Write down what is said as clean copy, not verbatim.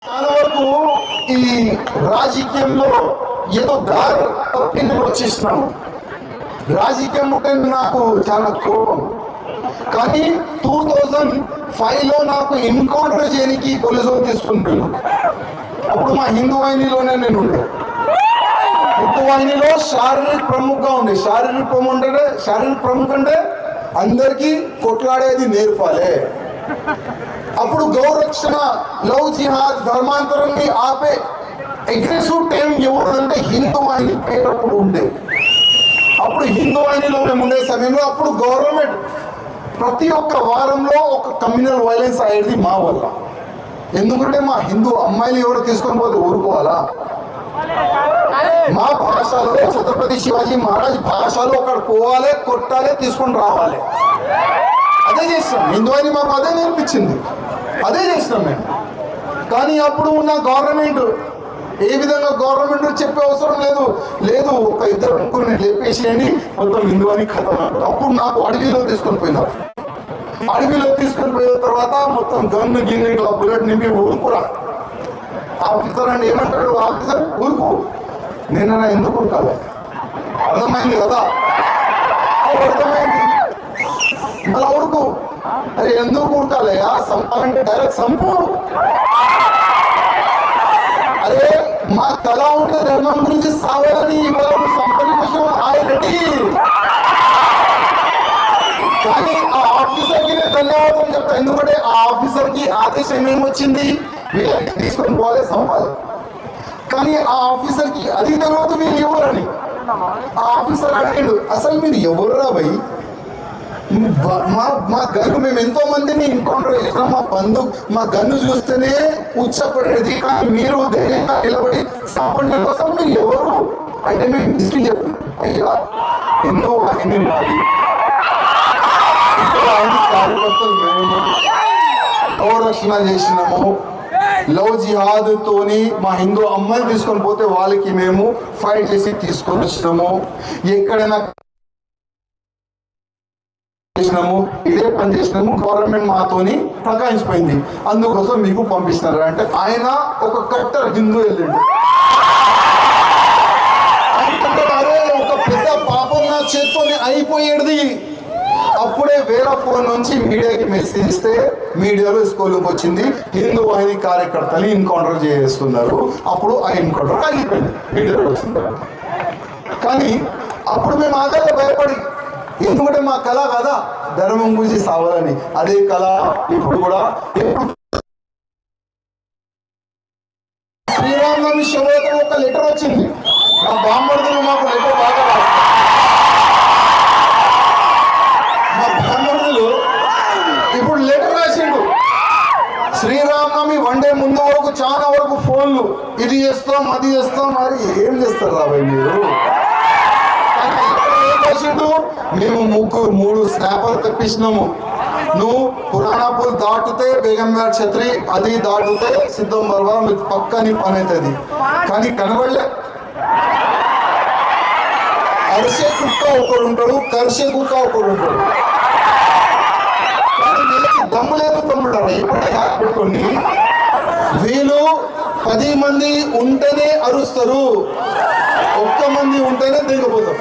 చాలా వరకు ఈ రాజకీయంలో ఏదో దారి తప్పింది వచ్చేసినాము. రాజకీయం అంటే నాకు చాలా కోపం. కానీ 2005లో నాకు ఎన్కౌంటర్ చేయడానికి పోలీసులు తీసుకుంటాను. అప్పుడు మా హిందూ వాహినిలోనే నేను ఉండే. హిందూ వాహినిలో శారీరక ప్రముఖంగా ఉండే. శారీరక ప్రముఖ అంటే అందరికీ కొట్లాడేది నేర్పాలే. అప్పుడు గౌరక్షణ, లవ్ జిహాద్, ధర్మాంతరాన్ని ఆపే అగ్రెసివ్ టైం ఎవరు అంటే హిందూ వాహిని పేరు అప్పుడు ఉండే. అప్పుడు హిందూ వాహినిలో మేము ఉండే సమయంలో అప్పుడు గవర్నమెంట్ ప్రతి ఒక్క వారంలో ఒక కమ్యూనల్ వైలెన్స్ అయ్యేది మా వల్ల. ఎందుకంటే మా హిందూ అమ్మాయిలు ఎవరు తీసుకొని పోతే ఊరుకోవాలా? మా భాషలో ఛత్రపతి శివాజీ మహారాజ్ భాషలో అక్కడ పోవాలి, కొట్టాలి, తీసుకొని రావాలి. అదే చేస్తాం. హిందూ అని మాకు అదే నేర్పించింది, అదే చేస్తాం మేము. కానీ అప్పుడు ఉన్న గవర్నమెంట్ ఏ విధంగా గవర్నమెంట్ చెప్పే అవసరం లేదు ఒక ఇద్దరు అనుకుని లేపేసేయండి మొత్తం హిందూ అని కథ. అప్పుడు నాకు అడవిలో తీసుకొని పోయినారు. అడవిలో తీసుకొని పోయిన తర్వాత మొత్తం గన్ను గిన్నె ఇట్లా బుల్లెట్ నింపి ఊరుకురా. ఆఫీసర్ అంటే ఏమంటాడు? ఆఫీసర్ ఊరుకు. నేనైనా ఎందుకు ఊరుకోవాలి? అర్థమైంది కదా? అర్థమైంది. మళ్ళీ ఊరుకు. అరే ఎందుకు ఊరుకోవాలి? సంపాలంటే డైరెక్ట్ సంపు. అరే మా కళ ఉంటే ధర్మం గురించి సావాలని సంపన్న కోసం ఆల్రెడీ. కానీ ఆ ఆఫీసర్కి నేను ధన్యవాదం చెప్తాను. ఎందుకంటే ఆ ఆఫీసర్కి ఆదేశం ఏమొచ్చింది? వీళ్ళకి తీసుకొని పోలే సంపాదన. కానీ ఆ ఆఫీసర్కి అది తర్వాత మీరు ఎవరని ఆ ఆఫీసర్ అడిగాడు, అసలు మీరు ఎవరురా భయ్? మా గన్ను మేము ఎంతో మందిని ఎన్కౌంటర్ చేసినాం. మా గన్ను చూస్తేనే ఉచ్చపడేది. కానీ మీరు ధైర్యంగా నిలబడి సంపన్న కోసం మీరు ఎవరు అంటే మేము హిస్టరీ చెప్పాం. అయ్యా ఎన్నో వాహిని మాది, కార్యకర్తలు మేము గౌరక్షణ చేసినాము. లవ్ జిహాద్ తోని మా హిందూ అమ్మాయిలు తీసుకొని పోతే వాళ్ళకి మేము ఫైట్ చేసి తీసుకొని వచ్చినాము. ఎక్కడైనా చేసినాము, ఇదే పని చేసినాము. గవర్నమెంట్ మాతోని ప్రకాశించిపోయింది, అందుకోసం మీకు పంపిస్తున్నారు అంటే ఆయన ఒక కట్టర్ హిందూ వెళ్ళిండు. అరే ఒక పెద్ద పాపం నా చేత్తోనే అయిపోయేది. అప్పుడే వేరే ఫోన్ నుంచి మీడియాకి మెసేజ్ ఇస్తే మీడియాలో స్కూల్కి వచ్చింది, హిందూ వాహిని కార్యకర్తలు ఎన్కౌంటర్ చేస్తున్నారు. అప్పుడు ఆ ఎన్కౌంటర్ ఆగిపోయింది, మీడియాలో వచ్చింది. కానీ అప్పుడు మేము ఆగాలి భయపడి, ఎందుకంటే మా కళ కదా ధర్మం గురించి సావాలని. అదే కళ ఇప్పుడు కూడా. శ్రీరామనవమి శుభోదయం ఒక లెటర్ వచ్చింది. మా బామ్మర్దులు మాకు లెటర్ బాగా రాస్తారు. మా బామ్మర్దులు ఇప్పుడు లెటర్ రాసిండు. శ్రీరామనవమి వన్ డే ముందు వరకు చాలా వరకు ఫోన్లు, ఇది చేస్తాం అది చేస్తాం. మరి ఏం చేస్తారు రాబాయ్ మీరు? మేము మూడు స్నాపర్లు తెప్పించినాము. నువ్వు పురాణాపూర్ దాటితే బేగంపేట ఛత్రి, అది దాటితే సిద్ధం బర్వా, మీకు పక్కని పని అవుతుంది. కానీ కనబడలే. అరిసే కుక్క ఒకడు ఉంటాడు, కరిసే కుక్క ఒకడు ఉంటాడు. కానీ వీళ్ళకి దమ్ము లేదు తమ్ముడు. పెట్టుకోండి, వీళ్ళు 10 మంది ఉంటేనే అరుస్తారు, ఒక్క మంది ఉంటేనే దిగపోతాం.